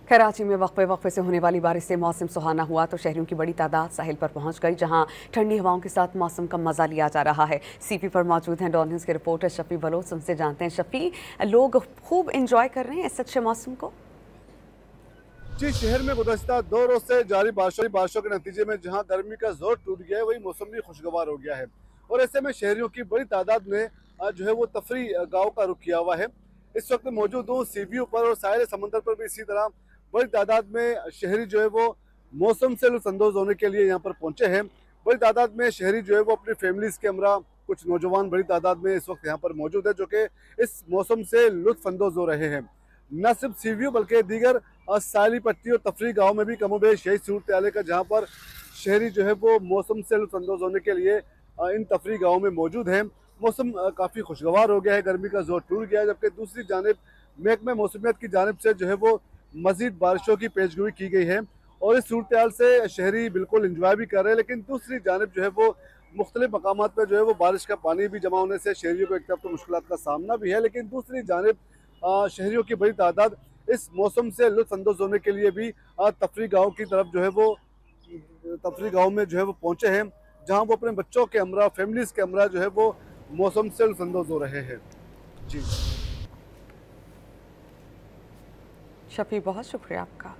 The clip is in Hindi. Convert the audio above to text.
कराची में वक्फे वक्फे से होने वाली बारिश से मौसम सुहाना हुआ तो शहरियों की बड़ी तादाद साहिल पर पहुंच गई, जहां ठंडी हवाओं के साथ मौसम का मजा लिया जा रहा है। सीपी पर मौजूद हैं डॉन न्यूज़ के रिपोर्टर शफी बलोच, उनसे जानते हैं शफी, लोग खूब इंजॉय कर रहे हैं इस अच्छे मौसम को? जी, शहर में गुज़श्ता 2 रोज से जारी बारिशों के नतीजे में जहां गर्मी का जोर टूट गया है, वही मौसम भी खुशगवार हो गया है। और ऐसे में शहरियों की बड़ी तादाद ने जो है वो तफरी गाँव का रुख किया हुआ है। इस वक्त मौजूद हूँ सी व्यू पर, और साहिल समंदर पर भी इसी तरह बड़ी तादाद में शहरी जो है वो मौसम से लुत्फ़अंदोज़ होने के लिए यहाँ पर पहुँचे हैं। बड़ी तादाद में शहरी जो है वो अपनी फैमिलीज़ के हमरा, कुछ नौजवान बड़ी तादाद में इस वक्त यहाँ पर मौजूद है, जो कि इस मौसम से लुत्फ़अंदोज़ हो रहे हैं। न सिर्फ सी व्यू बल्कि दीगर साली पट्टी और तफरी गाँव में भी कमोबेश यही सूरत हाल है, जहाँ पर शहरी जो है वो मौसम से लुत्फ़अंदोज़ होने के लिए इन तफरी गाँव में मौजूद हैं। मौसम काफ़ी खुशगवार हो गया है, गर्मी का जोर टूट गया है, जबकि दूसरी जानिब महकमे मौसमियात की जानिब से जो है वो मज़ीद बारिशों की पेशगोई की गई है। और इस सूरत हाल से शहरी बिल्कुल इंजॉय भी कर रहे हैं, लेकिन दूसरी जानिब जो है वो मुख्तलिफ मकामात पर जो है वो बारिश का पानी भी जमा होने से शहरियों को एक तरफ तो मुश्किलात का सामना भी है, लेकिन दूसरी जानिब शहरियों की बड़ी तादाद इस मौसम से लुत्फ़अंदोज़ होने के लिए भी तफरी गाँव की तरफ जो है वो तफरी गाँव में जो है वो पहुँचे हैं, जहाँ वो अपने बच्चों के हमरा, फैमिलीज़ के हमरा जो है वो मौसम से लुत्फ़अंदोज़ हो रहे हैं। जी शफी, बहुत शुक्रिया आपका।